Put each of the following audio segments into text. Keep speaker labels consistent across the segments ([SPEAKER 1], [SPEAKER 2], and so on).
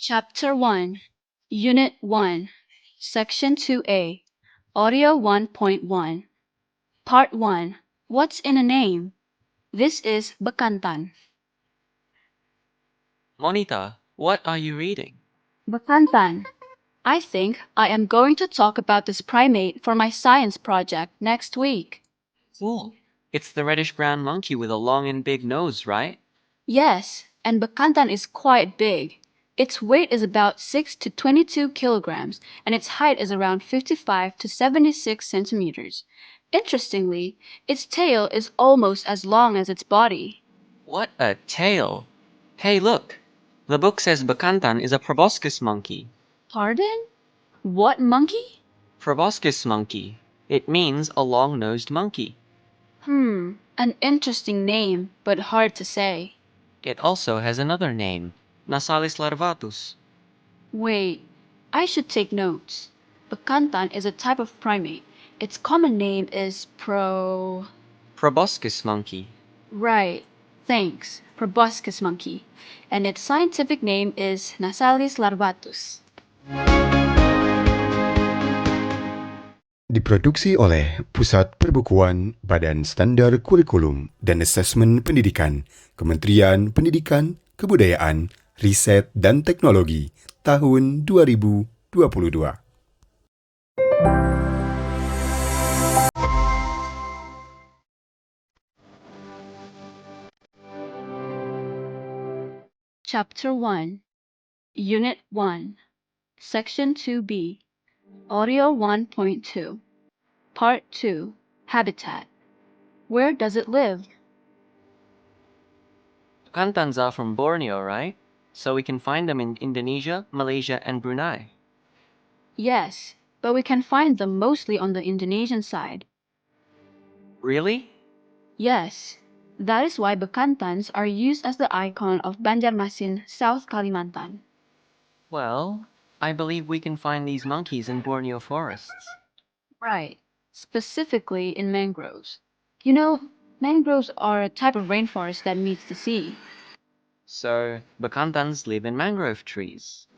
[SPEAKER 1] Chapter 1, Unit 1, Section 2A, Audio 1.1, Part 1, What's in a Name? This is bakantan.
[SPEAKER 2] Monita, what are you reading?
[SPEAKER 1] Bakantan. I think I am going to talk about this primate for my science project next week.
[SPEAKER 2] Cool. It's the reddish-brown monkey with a long and big nose, right?
[SPEAKER 1] Yes, and bakantan is quite big. Its weight is about 6 to 22 kilograms, and its height is around 55 to 76 centimeters. Interestingly, its tail is almost as long as its body.
[SPEAKER 2] What a tail! Hey, look! The book says bakantan is a proboscis monkey.
[SPEAKER 1] Pardon? What monkey?
[SPEAKER 2] Proboscis monkey. It means a long-nosed monkey.
[SPEAKER 1] An interesting name, but hard to say.
[SPEAKER 2] It also has another name, Nasalis larvatus.
[SPEAKER 1] Wait, I should take notes. Bakantan is a type of primate. Its common name is
[SPEAKER 2] Proboscis monkey.
[SPEAKER 1] Right, thanks, proboscis monkey. And its scientific name is Nasalis larvatus.
[SPEAKER 3] Diproduksi oleh Pusat Perbukuan Badan Standar Kurikulum dan Asesmen Pendidikan, Kementerian Pendidikan, Kebudayaan, Riset dan Teknologi, tahun 2022.
[SPEAKER 1] Chapter 1, Unit 1, Section 2B, Audio 1.2, Part 2, Habitat. Where does it live?
[SPEAKER 2] Bakantans are from Borneo, right? So we can find them in Indonesia, Malaysia, and Brunei.
[SPEAKER 1] Yes, but we can find them mostly on the Indonesian side.
[SPEAKER 2] Really?
[SPEAKER 1] Yes, that is why bakantans are used as the icon of Banjarmasin, South Kalimantan.
[SPEAKER 2] Well, I believe we can find these monkeys in Borneo forests.
[SPEAKER 1] Right, specifically in mangroves. You know, mangroves are a type of rainforest that meets the sea.
[SPEAKER 2] So, bakantans live in mangrove trees.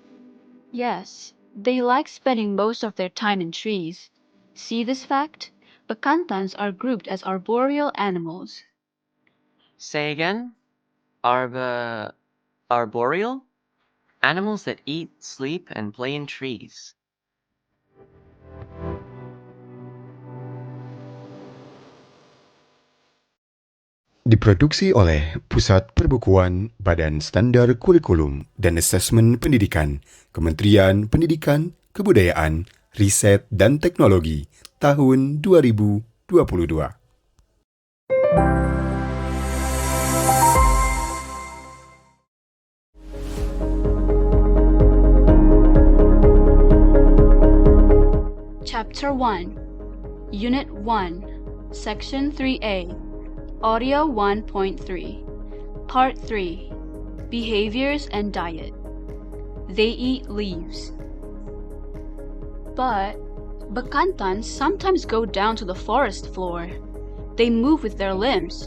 [SPEAKER 1] Yes, they like spending most of their time in trees. See this fact? Bakantans are grouped as arboreal animals.
[SPEAKER 2] Say again? Arboreal? Animals that eat, sleep, and play in trees.
[SPEAKER 3] Diproduksi oleh Pusat Perbukuan Badan Standar Kurikulum dan Asesmen Pendidikan, Kementerian Pendidikan, Kebudayaan, Riset dan Teknologi, tahun 2022.
[SPEAKER 1] Chapter 1, Unit 1, Section 3A, Audio 1.3, Part 3, Behaviors and Diet. They eat leaves. But bakantans sometimes go down to the forest floor. They move with their limbs.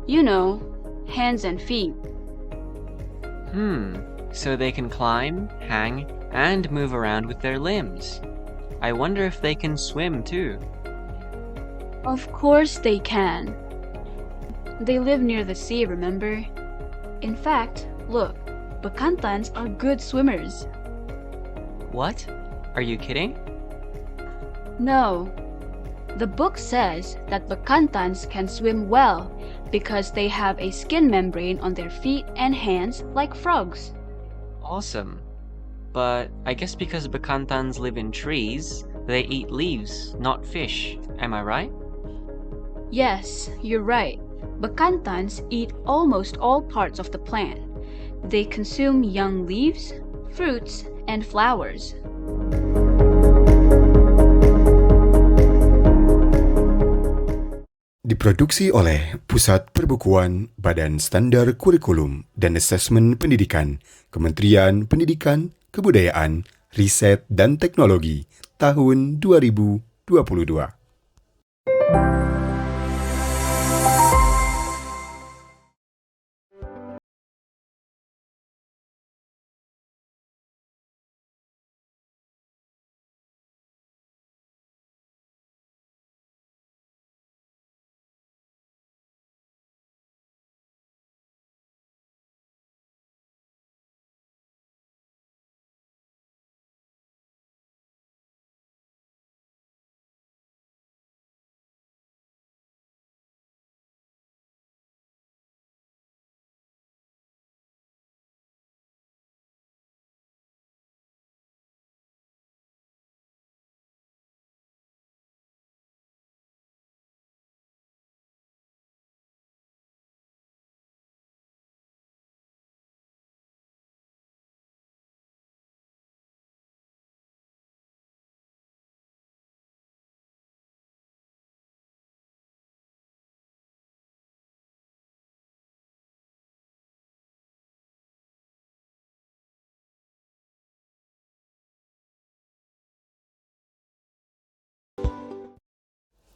[SPEAKER 1] You know, hands and feet.
[SPEAKER 2] So they can climb, hang, and move around with their limbs. I wonder if they can swim too.
[SPEAKER 1] Of course they can. They live near the sea, remember? In fact, look, bakantans are good swimmers.
[SPEAKER 2] What? Are you kidding?
[SPEAKER 1] No. The book says that bakantans can swim well because they have a skin membrane on their feet and hands like frogs.
[SPEAKER 2] Awesome. But I guess because bakantans live in trees, they eat leaves, not fish. Am I right?
[SPEAKER 1] Yes, you're right. Bakantans eat almost all parts of the plant. They consume young leaves, fruits, and flowers.
[SPEAKER 3] Diproduksi oleh Pusat Perbukuan Badan Standar Kurikulum dan Asesmen Pendidikan, Kementerian Pendidikan, Kebudayaan, Riset dan Teknologi, tahun 2022.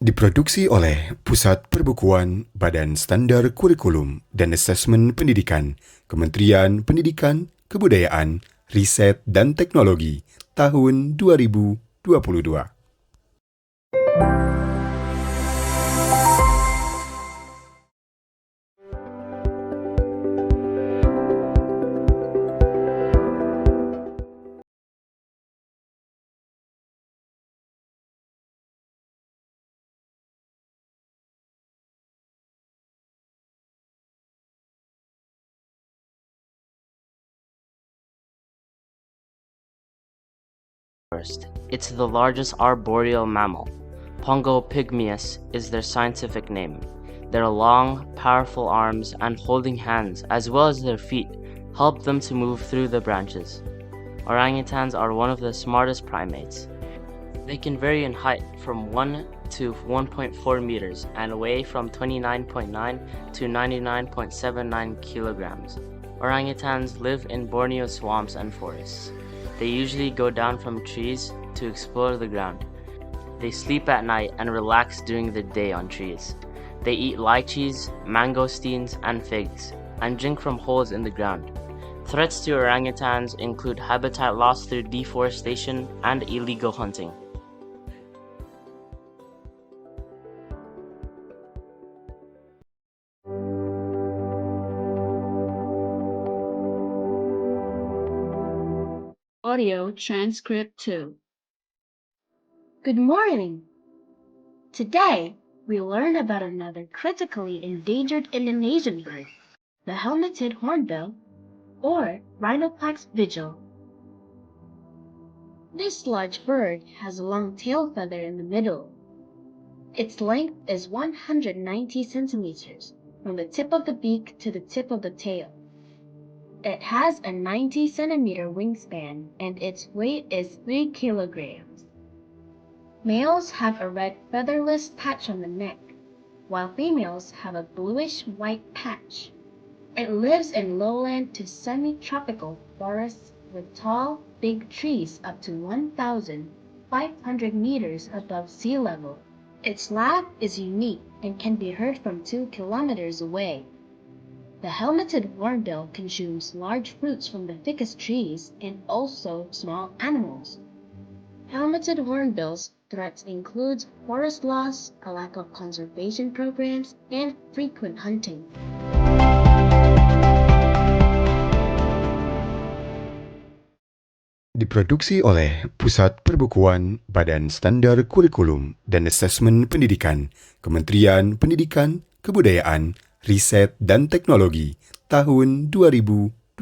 [SPEAKER 3] Diproduksi oleh Pusat Perbukuan Badan Standar Kurikulum dan Asesmen Pendidikan, Kementerian Pendidikan, Kebudayaan, Riset dan Teknologi, tahun 2022.
[SPEAKER 4] First, it's the largest arboreal mammal. Pongo pygmaeus is their scientific name. Their long, powerful arms and holding hands, as well as their feet, help them to move through the branches. Orangutans are one of the smartest primates. They can vary in height from 1 to 1.4 meters and weigh from 29.9 to 99.79 kilograms. Orangutans live in Borneo swamps and forests. They usually go down from trees to explore the ground. They sleep at night and relax during the day on trees. They eat lychees, mangosteens, and figs, and drink from holes in the ground. Threats to orangutans include habitat loss through deforestation and illegal hunting.
[SPEAKER 1] Audio Transcript 2.
[SPEAKER 5] Good morning! Today, we learn about another critically endangered Indonesian bird, the helmeted hornbill, or Rhinoplax vigil. This large bird has a long tail feather in the middle. Its length is 190 centimeters, from the tip of the beak to the tip of the tail. It has a 90-centimeter wingspan, and its weight is 3 kilograms. Males have a red featherless patch on the neck, while females have a bluish-white patch. It lives in lowland to semi-tropical forests with tall, big trees up to 1,500 meters above sea level. Its laugh is unique and can be heard from 2 kilometers away. The helmeted hornbill consumes large fruits from the thickest trees and also small animals. Helmeted hornbills' threats include forest loss, a lack of conservation programs, and frequent hunting.
[SPEAKER 3] Diproduksi oleh Pusat Perbukuan Badan Standar Kurikulum dan Asesmen Pendidikan, Kementerian Pendidikan, Kebudayaan, Riset dan Teknologi, tahun 2022.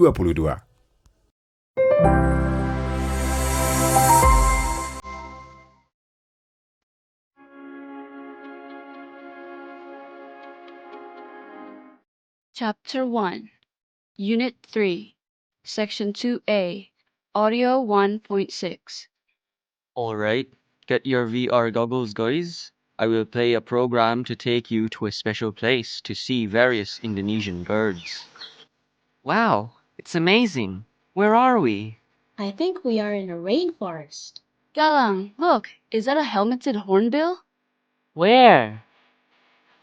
[SPEAKER 1] Chapter 1, Unit 3, Section 2A, Audio 1.6.
[SPEAKER 6] Alright, get your VR goggles, guys. I will play a program to take you to a special place to see various Indonesian birds.
[SPEAKER 2] Wow, it's amazing. Where are we?
[SPEAKER 5] I think we are in a rainforest.
[SPEAKER 1] Galang, look, is that a helmeted hornbill?
[SPEAKER 4] Where?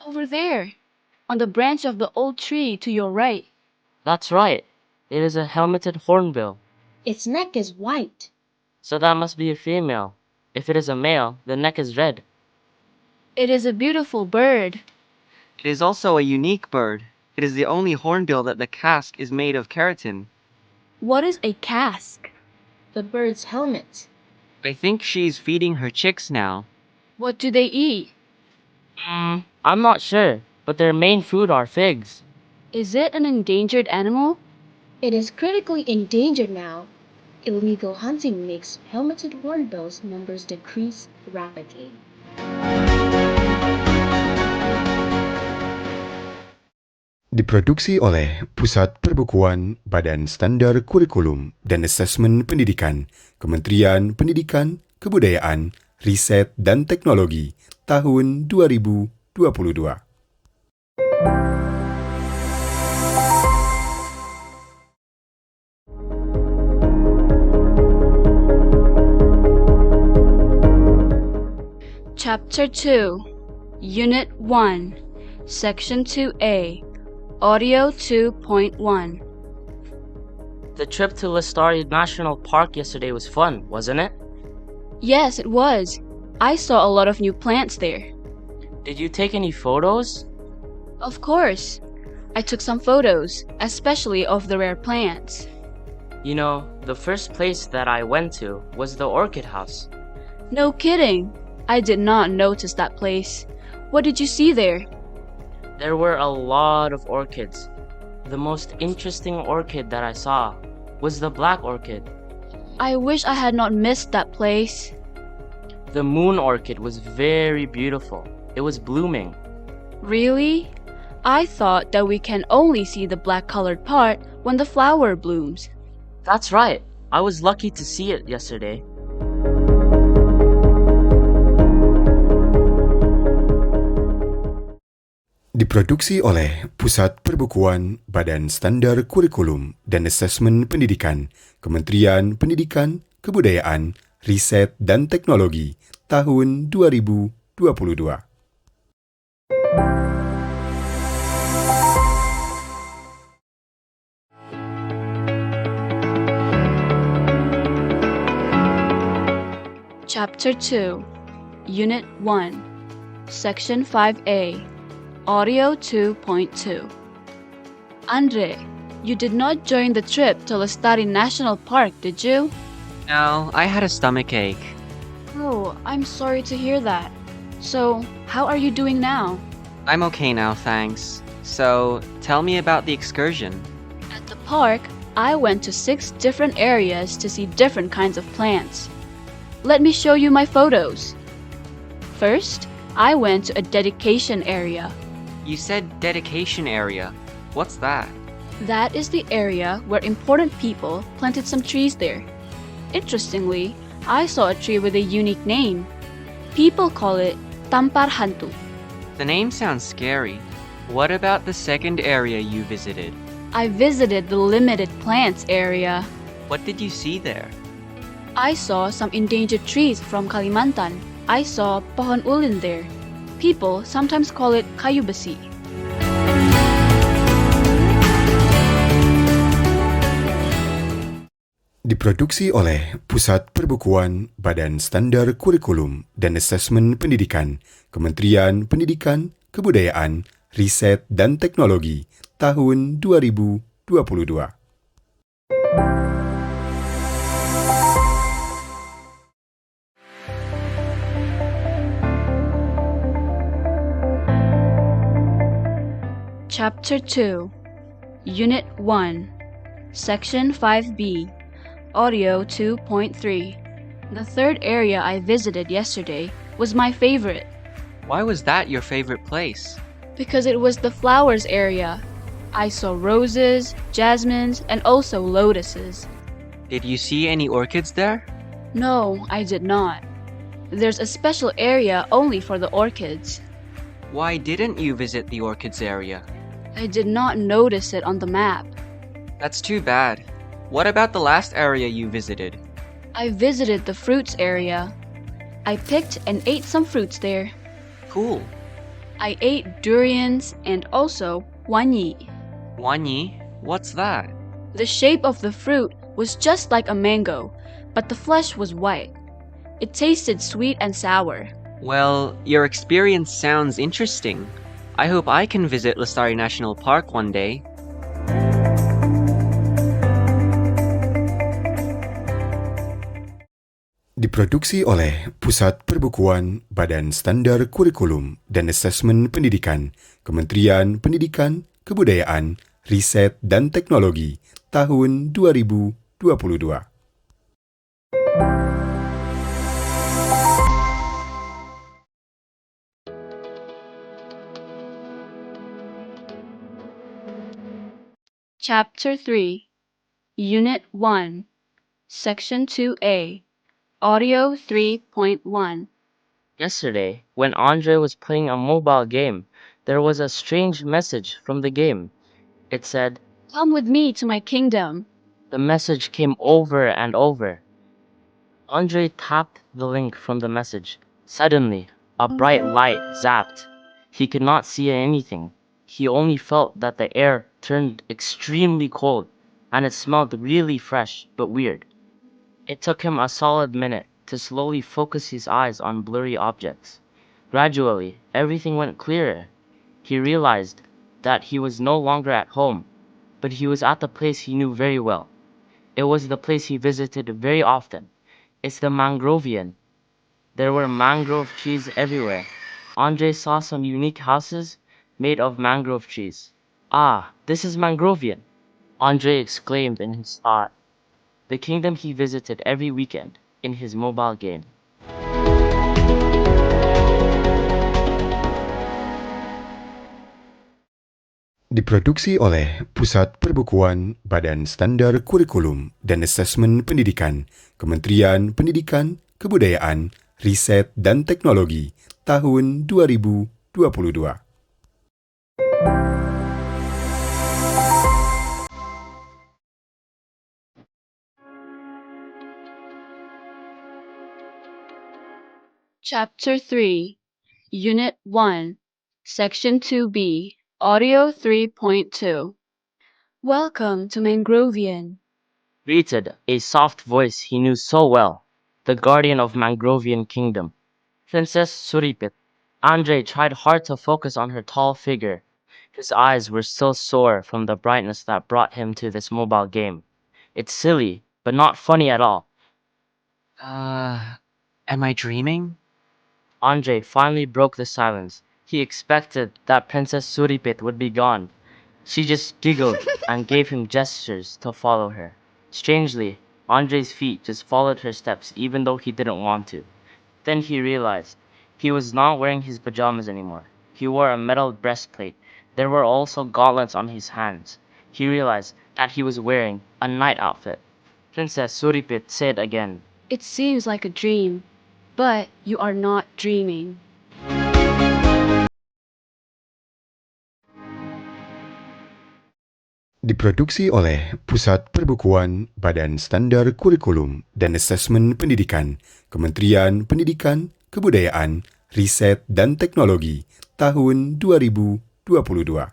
[SPEAKER 1] Over there, on the branch of the old tree to your right.
[SPEAKER 4] That's right. It is a helmeted hornbill.
[SPEAKER 5] Its neck is white.
[SPEAKER 4] So that must be a female. If it is a male, the neck is red.
[SPEAKER 1] It is a beautiful bird.
[SPEAKER 6] It is also a unique bird. It is the only hornbill that the casque is made of keratin.
[SPEAKER 1] What is a casque?
[SPEAKER 5] The bird's helmet.
[SPEAKER 6] I think she's feeding her chicks now.
[SPEAKER 1] What do they eat?
[SPEAKER 4] I'm not sure, but their main food are figs.
[SPEAKER 1] Is it an endangered animal?
[SPEAKER 5] It is critically endangered now. Illegal hunting makes helmeted hornbills' numbers decrease rapidly.
[SPEAKER 3] Diproduksi oleh Pusat Perbukuan Badan Standar Kurikulum dan Asesmen Pendidikan, Kementerian Pendidikan, Kebudayaan, Riset dan Teknologi, tahun 2022.
[SPEAKER 1] Chapter 2, Unit 1, Section 2A, Audio 2.1.
[SPEAKER 4] The trip to Lestari National Park yesterday was fun, wasn't it?
[SPEAKER 1] Yes, it was. I saw a lot of new plants there.
[SPEAKER 4] Did you take any photos?
[SPEAKER 1] Of course. I took some photos, especially of the rare plants.
[SPEAKER 4] You know, the first place that I went to was the orchid house.
[SPEAKER 1] No kidding. I did not notice that place. What did you see there?
[SPEAKER 4] There were a lot of orchids. The most interesting orchid that I saw was the black orchid.
[SPEAKER 1] I wish I had not missed that place.
[SPEAKER 4] The moon orchid was very beautiful. It was blooming.
[SPEAKER 1] Really? I thought that we can only see the black-colored part when the flower blooms.
[SPEAKER 4] That's right. I was lucky to see it yesterday.
[SPEAKER 3] Diproduksi oleh Pusat Perbukuan Badan Standar Kurikulum dan Asesmen Pendidikan, Kementerian Pendidikan, Kebudayaan, Riset dan Teknologi, tahun 2022.
[SPEAKER 1] Chapter 2, Unit 1, Section 5A, Audio 2.2. Andre, you did not join the trip to Lestari National Park, did you?
[SPEAKER 2] No, I had a stomach ache.
[SPEAKER 1] Oh, I'm sorry to hear that. So, how are you doing now?
[SPEAKER 2] I'm okay now, thanks. So, tell me about the excursion.
[SPEAKER 1] At the park, I went to 6 different areas to see different kinds of plants. Let me show you my photos. First, I went to a dedication area.
[SPEAKER 2] You said dedication area. What's that?
[SPEAKER 1] That is the area where important people planted some trees there. Interestingly, I saw a tree with a unique name. People call it Tampar Hantu.
[SPEAKER 2] The name sounds scary. What about the second area you visited?
[SPEAKER 1] I visited the limited plants area.
[SPEAKER 2] What did you see there?
[SPEAKER 1] I saw some endangered trees from Kalimantan. I saw pohon ulin there. People sometimes call it kayu besi.
[SPEAKER 3] Diproduksi oleh Pusat Perbukuan Badan Standar Kurikulum dan Asesmen Pendidikan, Kementerian Pendidikan, Kebudayaan, Riset dan Teknologi, tahun 2022.
[SPEAKER 1] Chapter 2, Unit 1, Section 5B, Audio 2.3. The third area I visited yesterday was my favorite.
[SPEAKER 2] Why was that your favorite place?
[SPEAKER 1] Because it was the flowers area. I saw roses, jasmines, and also lotuses.
[SPEAKER 2] Did you see any orchids there?
[SPEAKER 1] No, I did not. There's a special area only for the orchids.
[SPEAKER 2] Why didn't you visit the orchids area?
[SPEAKER 1] I did not notice it on the map.
[SPEAKER 2] That's too bad. What about the last area you visited?
[SPEAKER 1] I visited the fruits area. I picked and ate some fruits there.
[SPEAKER 2] Cool.
[SPEAKER 1] I ate durians and also wanyi.
[SPEAKER 2] Wanyi? What's that?
[SPEAKER 1] The shape of the fruit was just like a mango, but the flesh was white. It tasted sweet and sour.
[SPEAKER 2] Well, your experience sounds interesting. I hope I can visit Lestari National Park one day.
[SPEAKER 3] Diproduksi oleh Pusat Perbukuan Badan Standar Kurikulum dan Asesmen Pendidikan, Kementerian Pendidikan, Kebudayaan, Riset dan Teknologi, tahun 2022.
[SPEAKER 1] Chapter 3, Unit 1, Section 2A, Audio 3.1.
[SPEAKER 4] Yesterday, when Andre was playing a mobile game, there was a strange message from the game. It said,
[SPEAKER 1] Come with me to my kingdom.
[SPEAKER 4] the message came over and over. Andre tapped the link from the message. Suddenly, a bright light zapped. He could not see anything. He only felt that the air turned extremely cold, and it smelled really fresh, but weird. It took him a solid minute to slowly focus his eyes on blurry objects. Gradually, everything went clearer. He realized that he was no longer at home, but he was at the place he knew very well. It was the place he visited very often. It's the Mangrovian. There were mangrove trees everywhere. Andre saw some unique houses made of mangrove trees. Ah, this is Mangrovian, Andre exclaimed in his thought. The kingdom he visited every weekend in his mobile game.
[SPEAKER 3] Diproduksi oleh Pusat Perbukuan Badan Standar Kurikulum dan Asesmen Pendidikan, Kementerian Pendidikan, Kebudayaan, Riset dan Teknologi, tahun 2022.
[SPEAKER 1] Chapter 3, Unit 1, Section 2B, Audio 3.2. Welcome to Mangrovian.
[SPEAKER 4] Greeted a soft voice he knew so well, the guardian of Mangrovian kingdom, Princess Suripit. Andre tried hard to focus on her tall figure. His eyes were still sore from the brightness that brought him to this mobile game. It's silly, but not funny at all.
[SPEAKER 2] Am I dreaming?
[SPEAKER 4] Andre finally broke the silence. He expected that Princess Suripit would be gone. She just giggled and gave him gestures to follow her. Strangely, Andre's feet just followed her steps even though he didn't want to. Then he realized he was not wearing his pajamas anymore. He wore a metal breastplate. There were also gauntlets on his hands. He realized that he was wearing a night outfit. Princess Suripit said again,
[SPEAKER 1] It seems like a dream, but you are not dreaming.
[SPEAKER 3] Diproduksi oleh Pusat Perbukuan Badan Standar Kurikulum dan Asesmen Pendidikan, Kementerian Pendidikan, Kebudayaan, Riset dan Teknologi, tahun 2022.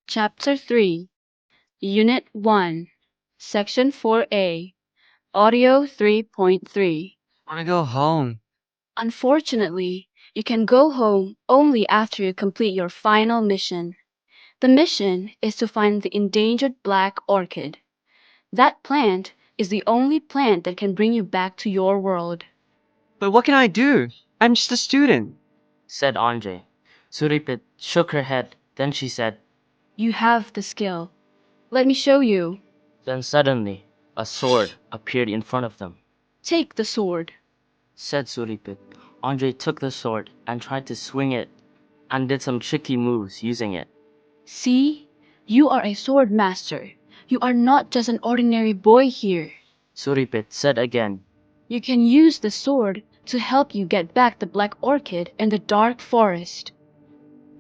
[SPEAKER 1] Chapter 3, Unit 1, Section 4A, Audio 3.3.
[SPEAKER 2] Want to go home.
[SPEAKER 1] Unfortunately, you can go home only after you complete your final mission. The mission is to find the endangered black orchid. That plant is the only plant that can bring you back to your world.
[SPEAKER 2] But what can I do? I'm just a student.
[SPEAKER 4] said Andre. Suripit shook her head. Then she said,
[SPEAKER 1] You have the skill. Let me show you.
[SPEAKER 4] then suddenly, a sword appeared in front of them,
[SPEAKER 1] Take the sword.
[SPEAKER 4] said Suripit. Andre took the sword and tried to swing it and did some tricky moves using it.
[SPEAKER 1] See? You are a sword master. You are not just an ordinary boy here.
[SPEAKER 4] Suripit said again,
[SPEAKER 1] You can use the sword to help you get back the black orchid in the dark forest.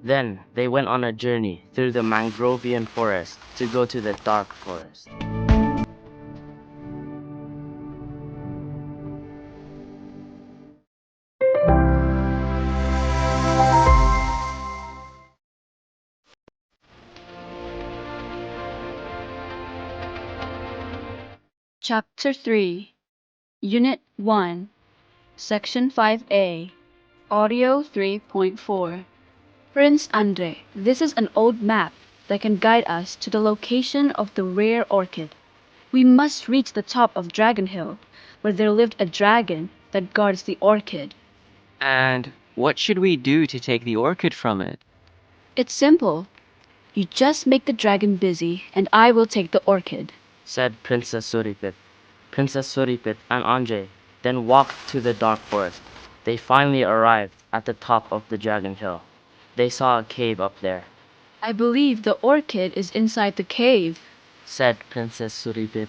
[SPEAKER 4] Then they went on a journey through the Mangrovian forest to go to the dark forest.
[SPEAKER 1] Chapter 3, Unit 1, Section 5A, Audio 3.4. Prince Andre, this is an old map that can guide us to the location of the rare orchid. We must reach the top of Dragon Hill, where there lived a dragon that guards the orchid.
[SPEAKER 2] And what should we do to take the orchid from it?
[SPEAKER 1] It's simple. You just make the dragon busy, and I will take the orchid,
[SPEAKER 4] said Princess Suripit. Princess Suripit and Andre then walked to the dark forest. They finally arrived at the top of the Dragon Hill. They saw a cave up there,
[SPEAKER 1] I believe the orchid is inside the cave,
[SPEAKER 4] said Princess Suripit.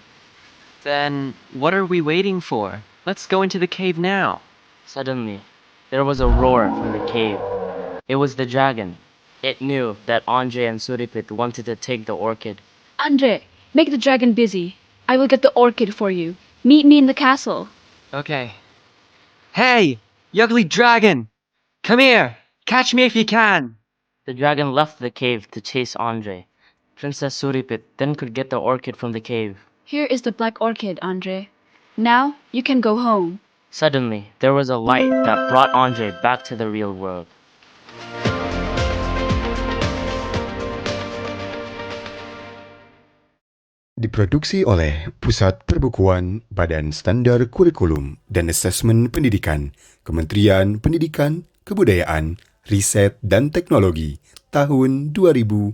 [SPEAKER 2] Then what are we waiting for? Let's go into the cave now.
[SPEAKER 4] Suddenly, there was a roar from the cave. It was the dragon. It knew that Andre and Suripit wanted to take the orchid.
[SPEAKER 1] Andre, make the dragon busy. I will get the orchid for you. Meet me in the castle.
[SPEAKER 6] Okay. Hey, you ugly dragon! Come here! Catch me if you can!
[SPEAKER 4] The dragon left the cave to chase Andre. Princess Suripit then could get the orchid from the cave.
[SPEAKER 1] Here is the black orchid, Andre. Now you can go home.
[SPEAKER 4] Suddenly, there was a light that brought Andre back to the real world.
[SPEAKER 3] Diproduksi oleh Pusat Perbukuan Badan Standar Kurikulum dan Asesmen Pendidikan, Kementerian Pendidikan, Kebudayaan, Riset dan Teknologi, tahun 2022.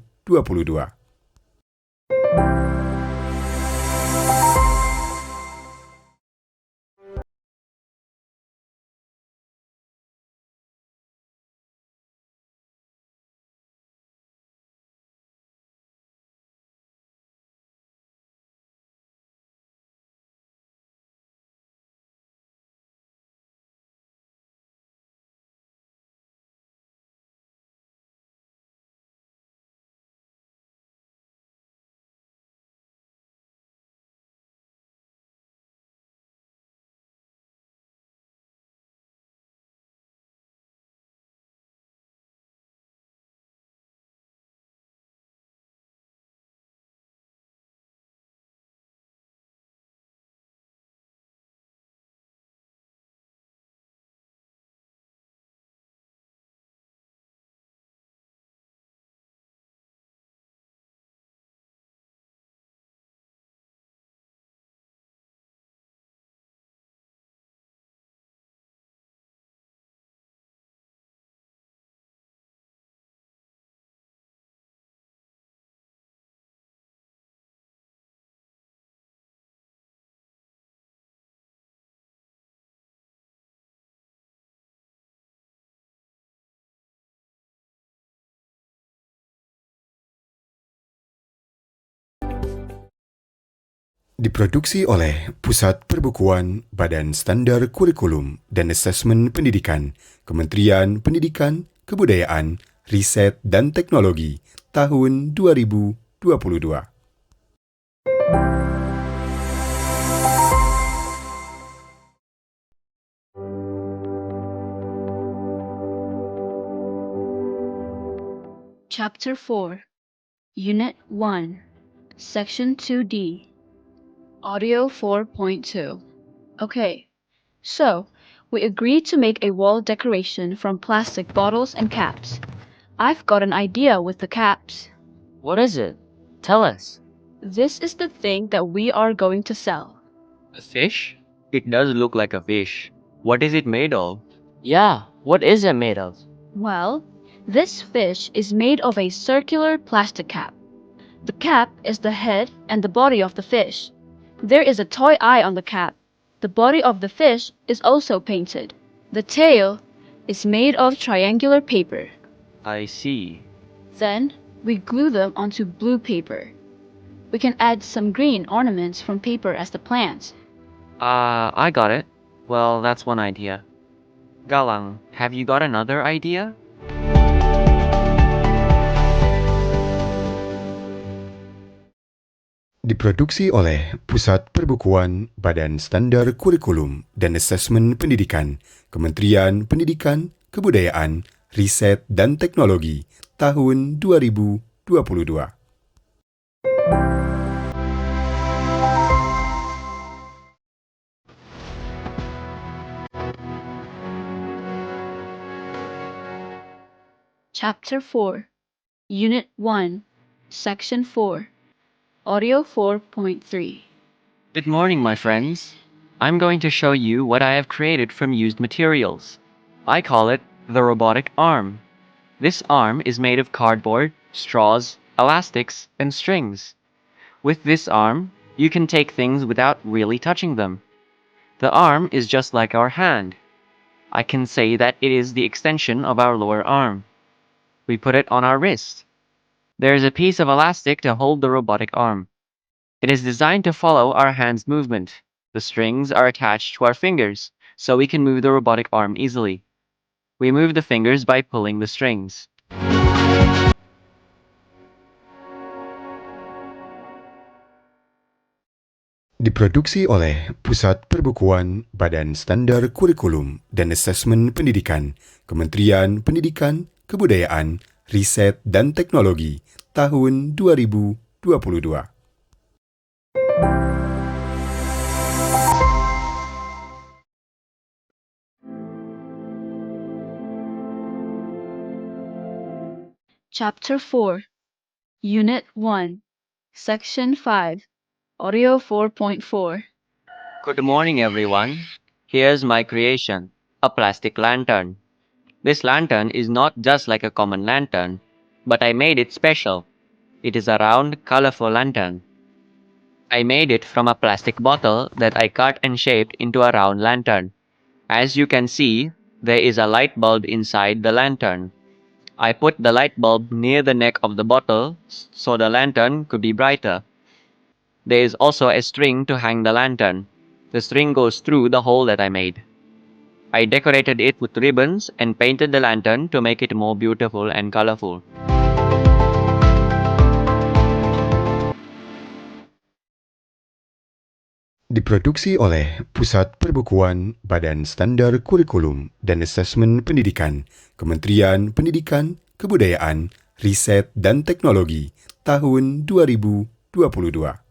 [SPEAKER 3] Diproduksi oleh Pusat Perbukuan Badan Standar Kurikulum dan Asesmen Pendidikan, Kementerian Pendidikan, Kebudayaan, Riset dan Teknologi, tahun 2022.
[SPEAKER 1] Chapter 4, Unit 1, Section 2D, Audio 4.2. Okay, so we agreed to make a wall decoration from plastic bottles and caps. I've got an idea with the caps.
[SPEAKER 4] What is it? Tell us.
[SPEAKER 1] This is the thing that we are going to sell.
[SPEAKER 6] A fish? It does look like a fish. What is it made of?
[SPEAKER 4] Yeah, what is it made of?
[SPEAKER 1] Well, this fish is made of a circular plastic cap. The cap is the head and the body of the fish. There is a toy eye on the cap. The body of the fish is also painted. The tail is made of triangular paper.
[SPEAKER 6] I see.
[SPEAKER 1] Then we glue them onto blue paper. We can add some green ornaments from paper as the plants.
[SPEAKER 6] I got it. Well, that's one idea. Galang, have you got another idea?
[SPEAKER 3] Diproduksi oleh Pusat Perbukuan Badan Standar Kurikulum dan Asesmen Pendidikan, Kementerian Pendidikan, Kebudayaan, Riset dan Teknologi, tahun 2022.
[SPEAKER 1] Chapter 4, Unit 1, Section 4, Audio 4.3.
[SPEAKER 6] Good morning, my friends. I'm going to show you what I have created from used materials. I call it the robotic arm. This arm is made of cardboard, straws, elastics, and strings. With this arm, you can take things without really touching them. The arm is just like our hand. I can say that it is the extension of our lower arm. We put it on our wrist. There is a piece of elastic to hold the robotic arm. It is designed to follow our hand's movement. The strings are attached to our fingers, so we can move the robotic arm easily. We move the fingers by pulling the strings.
[SPEAKER 3] Diproduksi oleh Pusat Perbukuan Badan Standar Kurikulum dan Asesmen Pendidikan, Kementerian Pendidikan, Kebudayaan, Riset dan Teknologi, tahun 2022.
[SPEAKER 1] Chapter 4, Unit 1, Section 5, Audio 4.4.
[SPEAKER 6] Good morning, everyone. Here's my creation, a plastic lantern. This lantern is not just like a common lantern, but I made it special. It is a round, colorful lantern. I made it from a plastic bottle that I cut and shaped into a round lantern. As you can see, there is a light bulb inside the lantern. I put the light bulb near the neck of the bottle so the lantern could be brighter. There is also a string to hang the lantern. The string goes through the hole that I made. I decorated it with ribbons and painted the lantern to make it more beautiful and colorful.
[SPEAKER 3] Diproduksi oleh Pusat Perbukuan Badan Standar Kurikulum dan Asesmen Pendidikan, Kementerian Pendidikan, Kebudayaan, Riset dan Teknologi, tahun 2022.